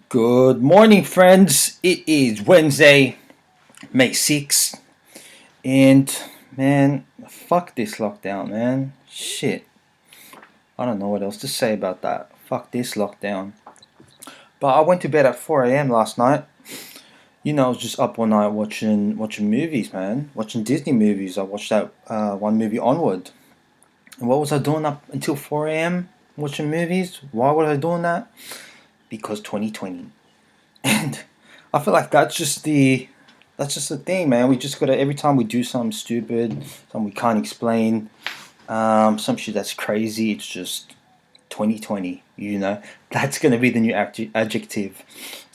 Good morning, friends. It is Wednesday, May 6th, and man, fuck this lockdown, man. Shit. I don't know what else to say about that. Fuck this lockdown. But I went to bed at 4 a.m. last night. I was just up all night watching movies, man. Watching Disney movies. I watched that one movie, Onward. And what was I doing up until 4 a.m. watching movies? Why was I doing that? Because 2020. And I feel like that's just the thing, man. We just gotta every time we do something stupid, something we can't explain, some shit that's crazy. It's just 2020. That's gonna be the new adjective.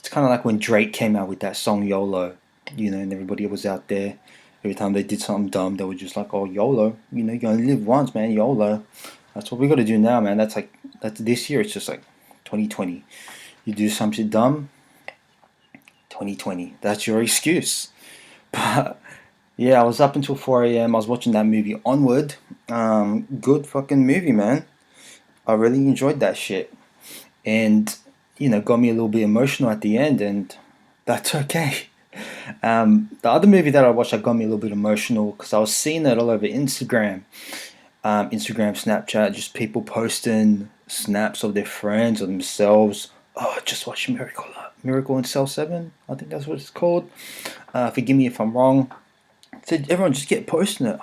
It's kind of like when Drake came out with that song YOLO, and everybody was out there. Every time they did something dumb, they were just like, "Oh, YOLO." You only live once, man. YOLO. That's what we gotta do now, man. That's this year. It's just like 2020. You do something dumb, 2020. That's your excuse. But yeah, I was up until 4 a.m. I was watching that movie Onward. Good fucking movie, man. I really enjoyed that shit. And, got me a little bit emotional at the end, and that's okay. The other movie that I watched that got me a little bit emotional because I was seeing it all over Instagram. Instagram, Snapchat, just people posting snaps of their friends or themselves. Oh, just watch Miracle in Cell 7. I think that's what it's called. Forgive me if I'm wrong. So everyone just get posting it,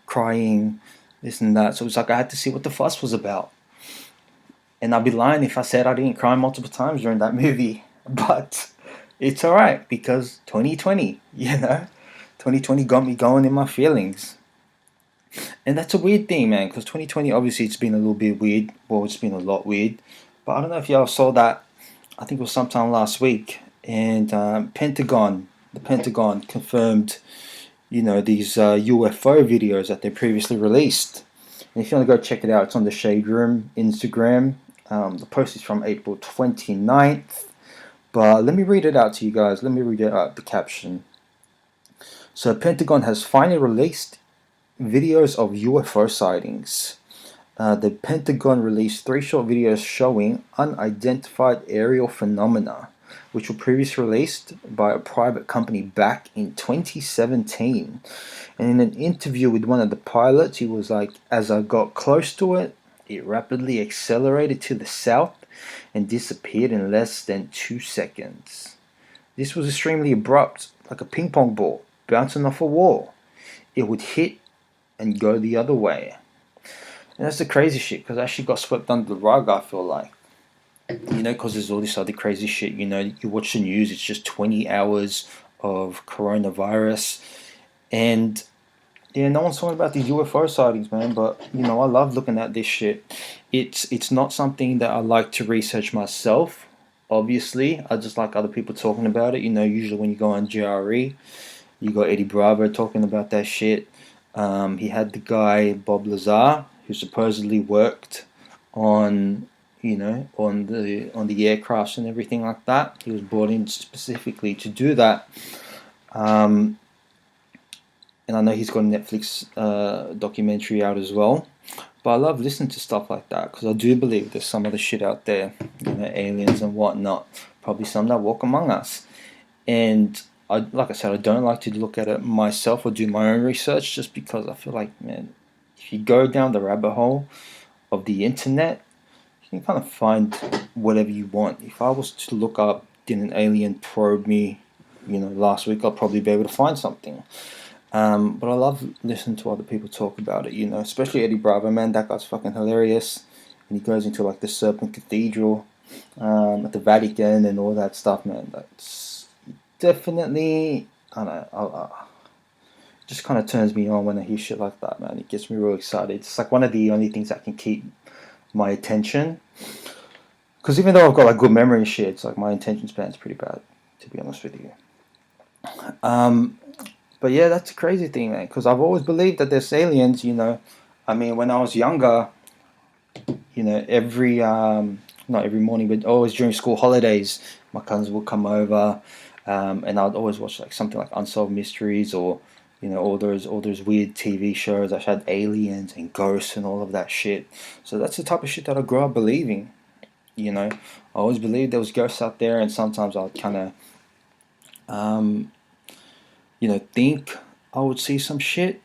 crying, this and that. So it's like I had to see what the fuss was about. And I'd be lying if I said I didn't cry multiple times during that movie. But it's alright because 2020, 2020 got me going in my feelings. And that's a weird thing, man, because 2020, obviously, it's been a little bit weird. Well, it's been a lot weird. But I don't know if y'all saw that. I think it was sometime last week. And the Pentagon confirmed, these UFO videos that they previously released. And if you want to go check it out, it's on the Shade Room Instagram. The post is from April 29th. But let me read it out to you guys. Let me read it out, the caption. So, Pentagon has finally released videos of UFO sightings. The Pentagon released 3 short videos showing unidentified aerial phenomena, which were previously released by a private company back in 2017. And in an interview with one of the pilots, he was like, "As I got close to it, it rapidly accelerated to the south and disappeared in less than 2 seconds. This was extremely abrupt, like a ping pong ball bouncing off a wall. It would hit and go the other way." And that's the crazy shit because I actually got swept under the rug, I feel like. Because there's all this other crazy shit. You watch the news, it's just 20 hours of coronavirus. And yeah, no one's talking about these UFO sightings, man. But, I love looking at this shit. It's not something that I like to research myself, obviously. I just like other people talking about it. Usually when you go on GRE, you got Eddie Bravo talking about that shit. He had the guy Bob Lazar, who supposedly worked on on the aircrafts and everything like that. He was brought in specifically to do that. And I know he's got a Netflix documentary out as well. But I love listening to stuff like that because I do believe there's some other shit out there, aliens and whatnot. Probably some that walk among us. And like I said, I don't like to look at it myself or do my own research just because I feel like, man, if you go down the rabbit hole of the internet, you can kind of find whatever you want. If I was to look up, did an alien probe me, last week, I'll probably be able to find something. But I love listening to other people talk about it, especially Eddie Bravo, man. That guy's fucking hilarious. And he goes into like the Serpent Cathedral at the Vatican and all that stuff, man. That's definitely, I don't know, just kind of turns me on when I hear shit like that, man. It gets me real excited. It's like one of the only things that can keep my attention. Because even though I've got like good memory and shit, it's like my attention span's pretty bad, to be honest with you. But yeah, that's a crazy thing, man. Because I've always believed that there's aliens. I mean, when I was younger, every not every morning, but always during school holidays, my cousins would come over, and I'd always watch like something like Unsolved Mysteries or all those weird TV shows that had aliens and ghosts and all of that shit. So that's the type of shit that I grew up believing. You know, I always believed there was ghosts out there, and sometimes I'd kind of, um, think I would see some shit.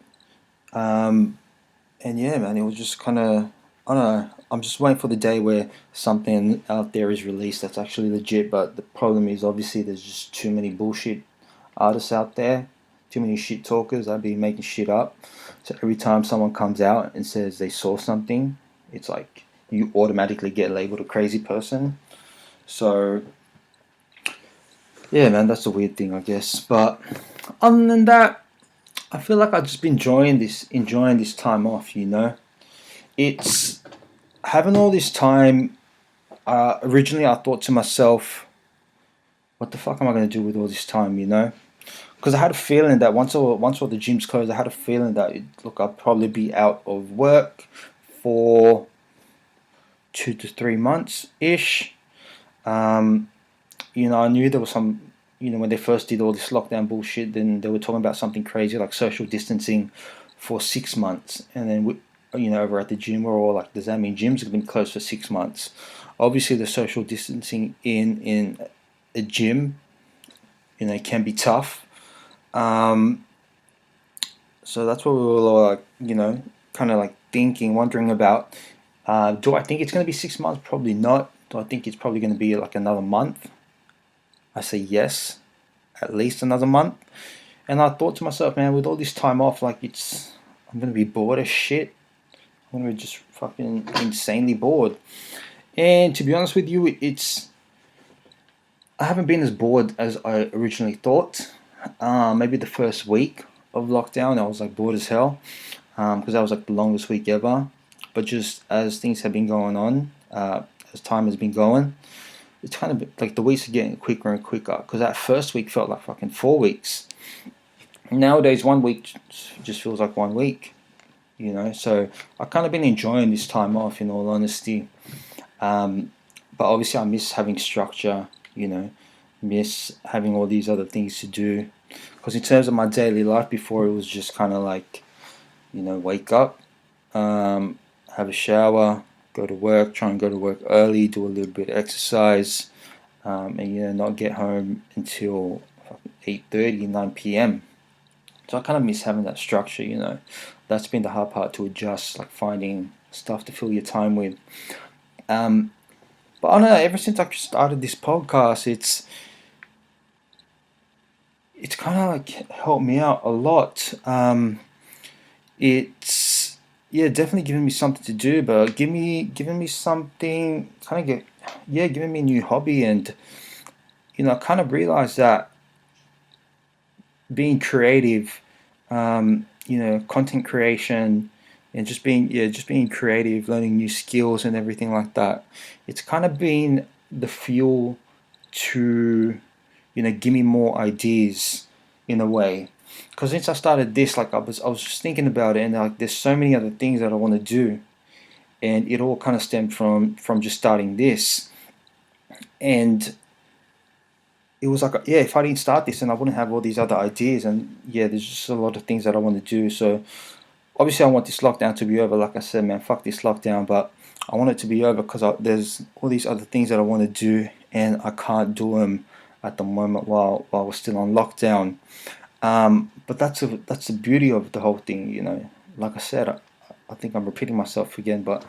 Um, and yeah, man, it was just kind of, I don't know. I'm just waiting for the day where something out there is released that's actually legit. But the problem is, obviously, there's just too many bullshit artists out there, too many shit talkers that be making shit up. So every time someone comes out and says they saw something, it's like you automatically get labeled a crazy person. So yeah, man, that's a weird thing, I guess. But other than that, I feel like I've just been enjoying this time off. It's having all this time. Originally, I thought to myself, "What the fuck am I going to do with all this time?" Because I had a feeling that once all the gyms closed, I had a feeling that look, I'll probably be out of work for 2 to 3 months ish. Um, I knew there was some. When they first did all this lockdown bullshit, then they were talking about something crazy like social distancing for 6 months, and then over at the gym, we're all like, "Does that mean gyms have been closed for 6 months?" Obviously, the social distancing in a gym, can be tough. Um, so that's what we were all like, kind of like thinking, wondering about. Do I think it's going to be 6 months? Probably not. Do I think it's probably going to be like another month? I say yes, at least another month. And I thought to myself, man, with all this time off, like I'm going to be bored as shit. I'm going to be just fucking insanely bored. And to be honest with you, I haven't been as bored as I originally thought. Maybe the first week of lockdown, I was like bored as hell because that was like the longest week ever. But just as things have been going on, as time has been going, it's kind of like the weeks are getting quicker and quicker. Because that first week felt like fucking 4 weeks. Nowadays, 1 week just feels like 1 week. So I've kind of been enjoying this time off, in all honesty. But obviously, I miss having structure. Miss having all these other things to do. Because in terms of my daily life before, it was just kind of like, wake up, have a shower, go to work, try and go to work early, do a little bit of exercise, and not get home until 8:30, 9 p.m. So I kind of miss having that structure. That's been the hard part to adjust, like finding stuff to fill your time with. But I don't know, ever since I started this podcast, it's kind of like helped me out a lot. It's definitely giving me something to do, but giving me something kind of giving me a new hobby, and I kind of realized that being creative, content creation, and just being creative, learning new skills and everything like that. It's kind of been the fuel to give me more ideas in a way. Because since I started this, like I was just thinking about it, and like there's so many other things that I want to do, and it all kind of stemmed from just starting this. And it was like, yeah, if I didn't start this, then I wouldn't have all these other ideas, and yeah, there's just a lot of things that I want to do. So obviously, I want this lockdown to be over. Like I said, man, fuck this lockdown, but I want it to be over because there's all these other things that I want to do, and I can't do them at the moment while we're still on lockdown. But that's the beauty of the whole thing. Like I said, I think I'm repeating myself again, but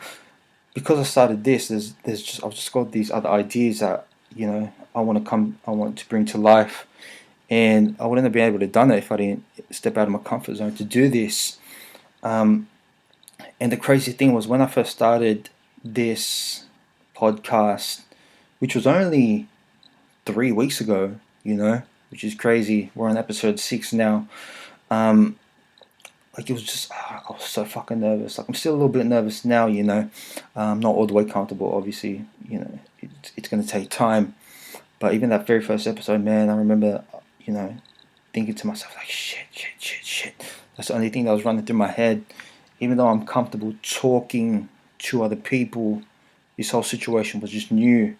because I started this, I've just got these other ideas that I want to bring to life, and I wouldn't have been able to done it if I didn't step out of my comfort zone to do this. And the crazy thing was when I first started this podcast, which was only 3 weeks ago, which is crazy. We're on episode 6 now. Like it was just, I was so fucking nervous. Like I'm still a little bit nervous now, not all the way comfortable. Obviously, it's going to take time. But even that very first episode, man, I remember, thinking to myself like, shit. That's the only thing that was running through my head. Even though I'm comfortable talking to other people, this whole situation was just new,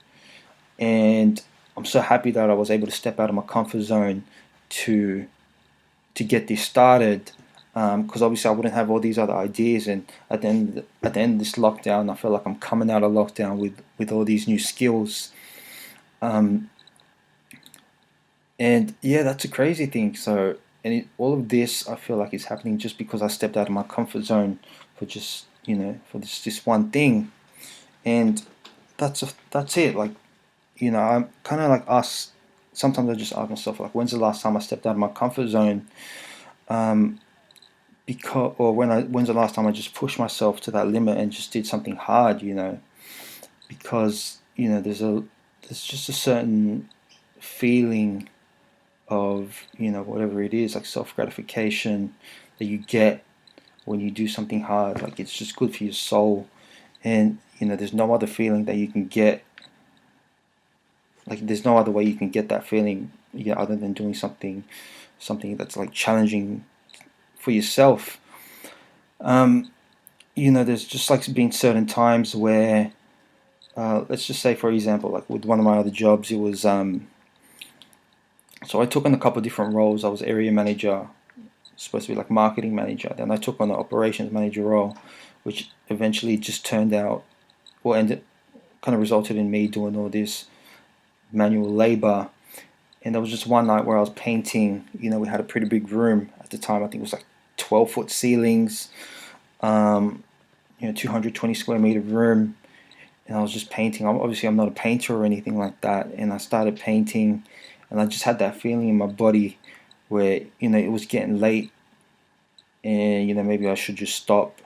and I'm so happy that I was able to step out of my comfort zone to get this started. because obviously I wouldn't have all these other ideas. And at the end of this lockdown, I feel like I'm coming out of lockdown with all these new skills. Um, and yeah, that's a crazy thing. So, all of this, I feel like is happening just because I stepped out of my comfort zone for just for this one thing. And that's it. Like, I'm kind of like us. Sometimes I just ask myself, like, when's the last time I stepped out of my comfort zone? Um, because or when's the last time I just pushed myself to that limit and just did something hard? Because there's just a certain feeling of whatever it is, like self gratification that you get when you do something hard. Like, it's just good for your soul, and there's no other feeling that you can get. Like, there's no other way you can get that feeling, other than doing something that's like challenging for yourself. Um, there's just like been certain times where, let's just say, for example, like with one of my other jobs, it was so I took on a couple of different roles. I was area manager, supposed to be like marketing manager. Then I took on the operations manager role, which eventually just turned out, or ended, kind of resulted in me doing all this manual labor. And there was just one night where I was painting. We had a pretty big room at the time. I think it was like 12-foot ceilings, 220 square meter room. And I was just painting. I'm not a painter or anything like that. And I started painting, and I just had that feeling in my body where it was getting late, and maybe I should just stop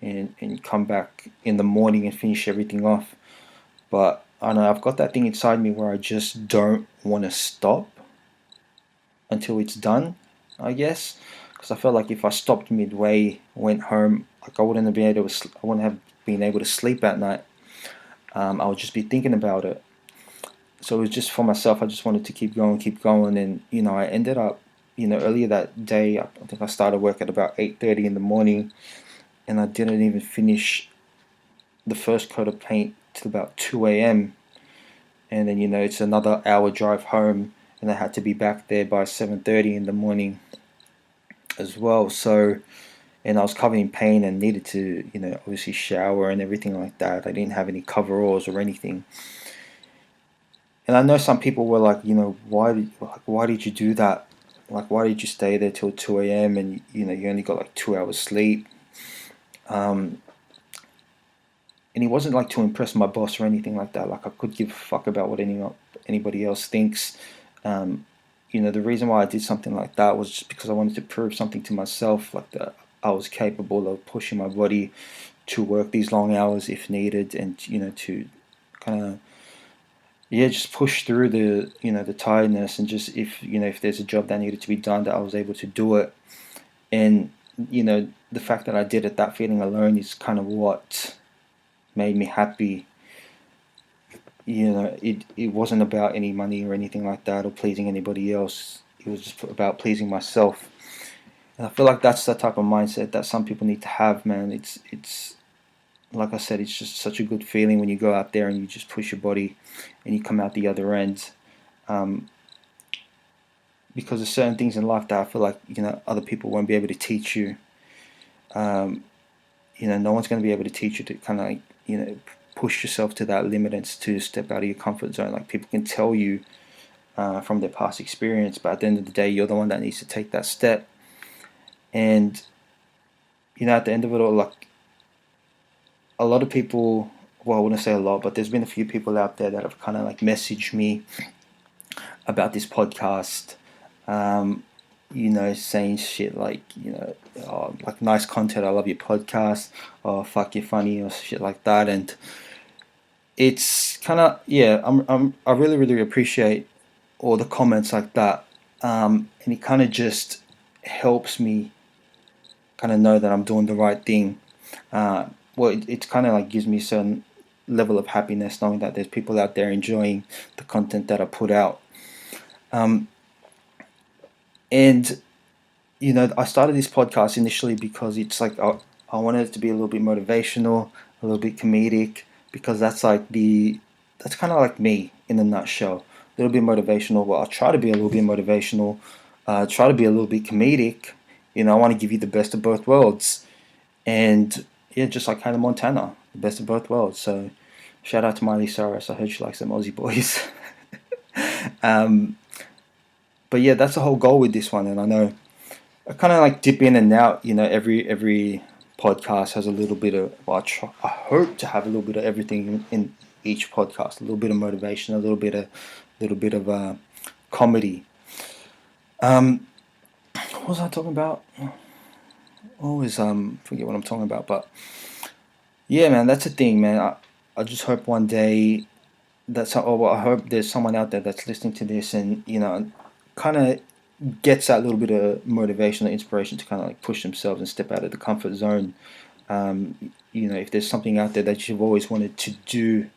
and come back in the morning and finish everything off. But I know I've got that thing inside me where I just don't want to stop until it's done, I guess. Because I felt like if I stopped midway, went home, like I wouldn't have been able to, I wouldn't have been able to sleep at night. I would just be thinking about it. So it was just for myself. I just wanted to keep going, and I ended up, earlier that day. I think I started work at about 8:30 in the morning, and I didn't even finish the first coat of paint till about 2 a.m. And then it's another hour drive home, and I had to be back there by 7:30 in the morning as well. So, and I was covered in paint and needed to obviously shower and everything like that. I didn't have any coveralls or anything. And I know some people were like, why did you do that? Like, why did you stay there till 2 a.m. and you only got like 2 hours sleep? Um, and it wasn't like to impress my boss or anything like that. Like, I could give a fuck about what anybody else thinks. Um, the reason why I did something like that was just because I wanted to prove something to myself, like that I was capable of pushing my body to work these long hours if needed, and to kind of just push through the tiredness, and just if there's a job that needed to be done, that I was able to do it. And the fact that I did it, that feeling alone is kind of what made me happy. It wasn't about any money or anything like that, or pleasing anybody else. It was just about pleasing myself. And I feel like that's the type of mindset that some people need to have, man. It's like I said, it's just such a good feeling when you go out there and you just push your body and you come out the other end. Um, because there's certain things in life that I feel like other people won't be able to teach you. Um, no one's going to be able to teach you to kind of like push yourself to that limit and to step out of your comfort zone. Like, people can tell you from their past experience, but at the end of the day, you're the one that needs to take that step. And at the end of it all, like, a lot of people, well, I wouldn't say a lot, but there's been a few people out there that have kind of like messaged me about this podcast, saying shit like, oh, like, nice content, I love your podcast, or fuck, you're funny, or shit like that. And it's kind of, yeah, I really, really appreciate all the comments like that. And it kind of just helps me kind of know that I'm doing the right thing. Well, it kind of like gives me a certain level of happiness knowing that there's people out there enjoying the content that I put out. Um, and I started this podcast initially because it's like I wanted it to be a little bit motivational, a little bit comedic, because that's kind of like me in a nutshell. A little bit motivational. Well, I'll try to be a little bit motivational, try to be a little bit comedic, I want to give you the best of both worlds. And yeah, just like Hannah Montana, the best of both worlds. So shout out to Miley Cyrus. I heard she likes them Aussie boys. um, but yeah, that's the whole goal with this one. And I know I kind of like dip in and out. Every podcast has a little bit of. Well, I hope to have a little bit of everything in each podcast. A little bit of motivation, a little bit of comedy. What was I talking about? Always forget what I'm talking about. But yeah, man, that's the thing, man. I just hope one day I hope there's someone out there that's listening to this and kind of gets that little bit of motivation or inspiration to kind of like push themselves and step out of the comfort zone. If there's something out there that you've always wanted to do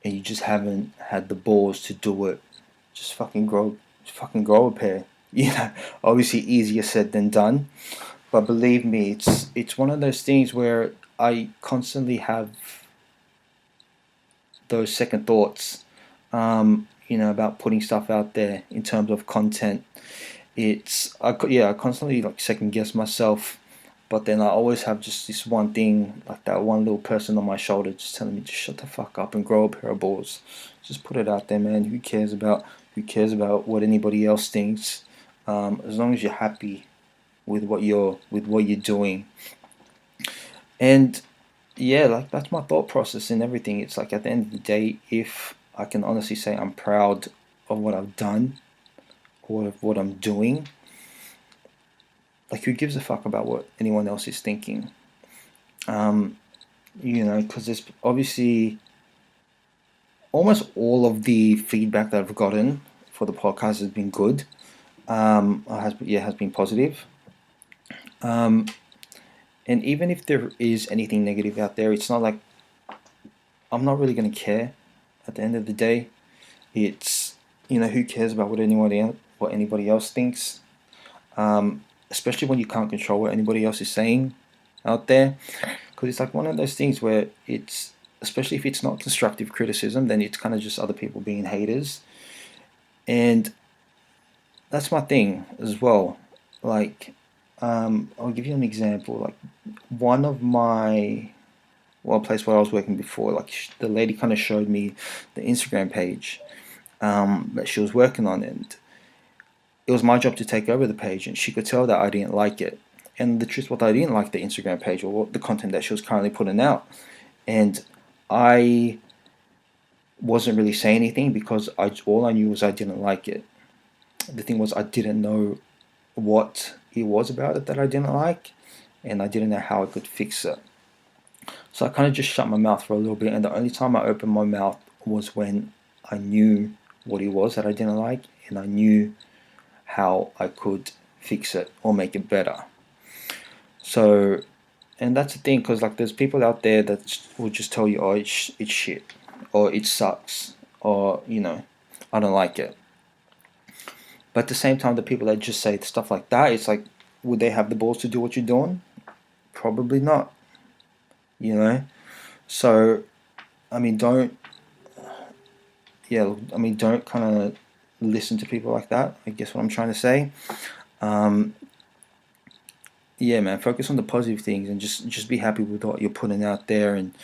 and you just haven't had the balls to do it, just fucking grow a pair. Obviously easier said than done, but believe me, it's one of those things where I constantly have those second thoughts, about putting stuff out there in terms of content. I constantly like second guess myself, but then I always have just this one thing, like that one little person on my shoulder, just telling me, just shut the fuck up and grow a pair of balls. Just put it out there, man. Who cares about what anybody else thinks? As long as you're happy with what you're doing, and yeah, like that's my thought process and everything. It's like at the end of the day, if I can honestly say I'm proud of what I've done or of what I'm doing, like who gives a fuck about what anyone else is thinking? Because there's obviously almost all of the feedback that I've gotten for the podcast has been good. Has been positive. Um, and even if there is anything negative out there, it's not like I'm not really gonna care. At the end of the day, it's who cares about what anybody else thinks, especially when you can't control what anybody else is saying out there, because it's like one of those things where it's, especially if it's not constructive criticism, then it's kind of just other people being haters, and that's my thing as well. Like, I'll give you an example. Like, one of my place where I was working before, like the lady kind of showed me the Instagram page that she was working on, and it was my job to take over the page, and she could tell that I didn't like it. And the truth was, I didn't like the Instagram page or the content that she was currently putting out, and I wasn't really saying anything because all I knew was I didn't like it. The thing was, I didn't know what it was about it that I didn't like, and I didn't know how I could fix it. So I kind of just shut my mouth for a little bit, and the only time I opened my mouth was when I knew what it was that I didn't like, and I knew how I could fix it or make it better. So, and that's the thing, because like there's people out there that will just tell you, oh, it's shit, or it sucks, or I don't like it. But at the same time, the people that just say stuff like that, it's like, would they have the balls to do what you're doing? Probably not. So, I mean, don't kind of listen to people like that. I guess what I'm trying to say. Yeah, man, focus on the positive things and just be happy with what you're putting out there. And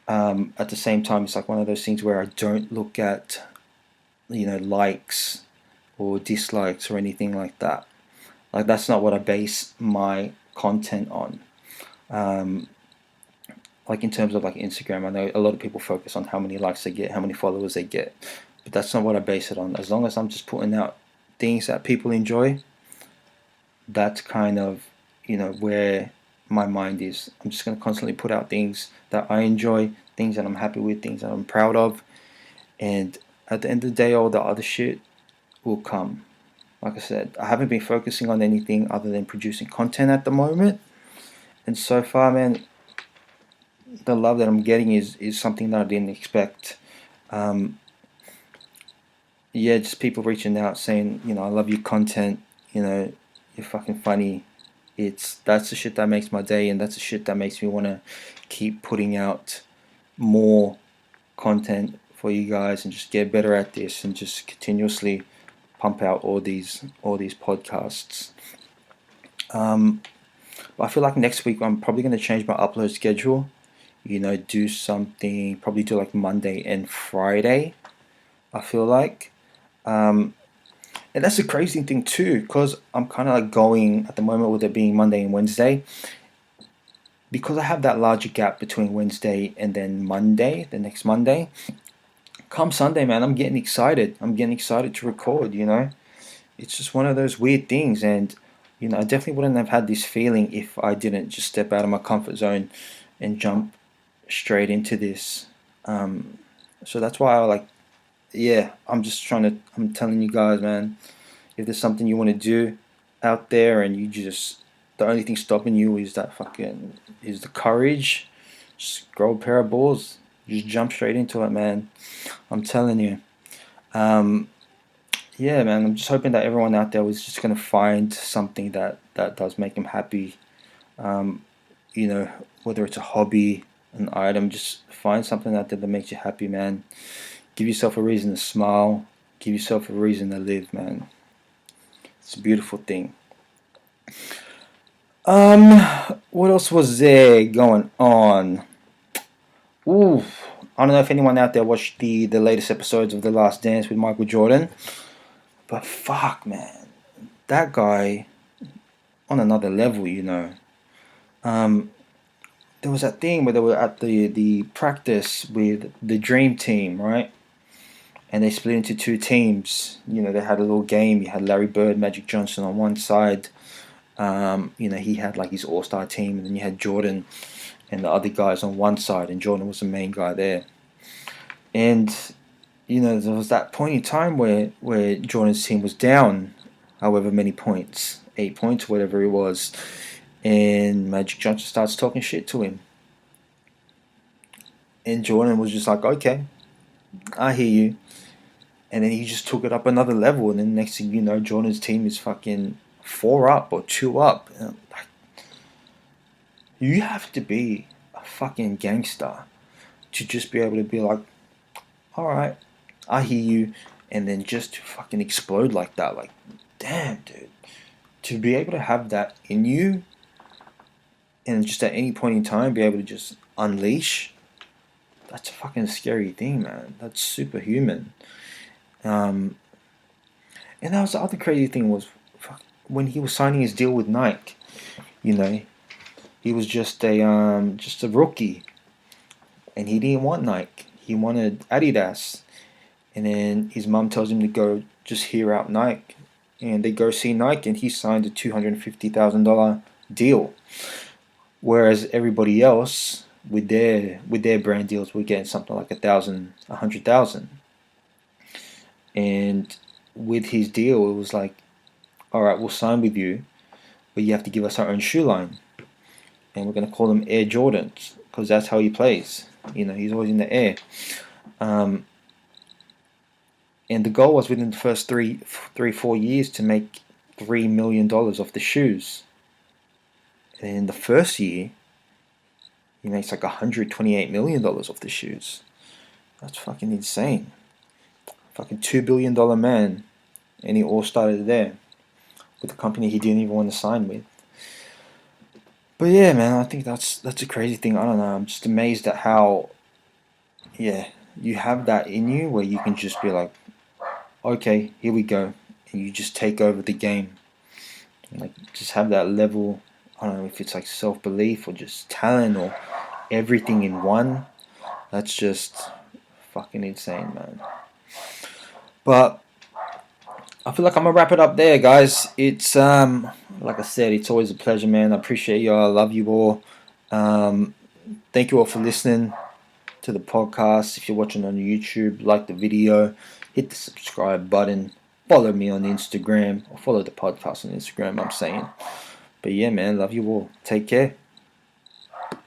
at the same time, it's like one of those things where I don't look at, likes or dislikes or anything like that. Like that's not what I base my content on. Like in terms of like Instagram, I know a lot of people focus on how many likes they get, how many followers they get, but that's not what I base it on. As long as I'm just putting out things that people enjoy, that's kind of where my mind is. I'm just going to constantly put out things that I enjoy, things that I'm happy with, things that I'm proud of, and at the end of the day, all the other shit will come. Like I said, I haven't been focusing on anything other than producing content at the moment, and so far, man, the love that I'm getting is something that I didn't expect. Yeah, just people reaching out saying, I love your content, you're fucking funny. That's the shit that makes my day, and that's the shit that makes me want to keep putting out more content for you guys and just get better at this and just continuously pump out all these podcasts. But I feel like next week I'm probably going to change my upload schedule. Do something, probably do like Monday and Friday, I feel like. And that's the crazy thing too, because I'm kind of like going at the moment with it being Monday and Wednesday. Because I have that larger gap between Wednesday and then Monday, the next Monday. Come Sunday, man, I'm getting excited. I'm getting excited to record. It's just one of those weird things. And, I definitely wouldn't have had this feeling if I didn't just step out of my comfort zone and jump straight into this. So that's why yeah, I'm telling you guys, man, if there's something you want to do out there and the only thing stopping you is is the courage, just grow a pair of balls. Just jump straight into it, man. I'm telling you. Um, yeah, man, I'm just hoping that everyone out there was just going to find something that does make them happy. Um, whether it's a hobby, an item, just find something out there that makes you happy, man. Give yourself a reason to smile. Give yourself a reason to live, man. It's a beautiful thing. Um, what else was there going on? Ooh, I don't know if anyone out there watched the latest episodes of The Last Dance with Michael Jordan, but fuck, man, that guy on another level. Um, there was that thing where they were at the practice with the Dream Team, right? And they split into two teams. They had a little game. You had Larry Bird, Magic Johnson on one side. He had like his all-star team, and then you had Jordan and the other guys on one side, and Jordan was the main guy there. And there was that point in time where Jordan's team was down, however many points, 8 points, whatever it was, and Magic Johnson starts talking shit to him, and Jordan was just like, okay, I hear you. And then he just took it up another level, and then next thing you know, Jordan's team is fucking 4 up or 2 up. You have to be a fucking gangster to just be able to be like, alright, I hear you, and then just to fucking explode like that. Like, damn, dude. To be able to have that in you, and just at any point in time be able to just unleash, that's a fucking scary thing, man. That's superhuman. And that was the other crazy thing was, when he was signing his deal with Nike, he was just a rookie, and he didn't want Nike. He wanted Adidas, and then his mom tells him to go just hear out Nike, and they go see Nike, and he signed a $250,000 deal, whereas everybody else with their brand deals were getting something like 100,000. And with his deal, it was like, all right, we'll sign with you, but you have to give us our own shoe line, and we're going to call them Air Jordans because that's how he plays. He's always in the air. And the goal was within the first 4 years to make $3 million off the shoes. And in the first year, he makes like $128 million off the shoes. That's fucking insane. Fucking $2 billion man, and he all started there with a company he didn't even want to sign with. But yeah, man, I think that's a crazy thing. I don't know. I'm just amazed at how, yeah, you have that in you where you can just be like, okay, here we go, and you just take over the game. Like, just have that level. I don't know if it's like self-belief or just talent or everything in one. That's just fucking insane, man. But I feel like I'm gonna wrap it up there, guys. It's like I said, it's always a pleasure, man. I appreciate y'all. I love you all. Thank you all for listening to the podcast. If you're watching on YouTube, like the video, hit the subscribe button, follow me on Instagram, or follow the podcast on Instagram, I'm saying. But yeah, man, love you all. Take care.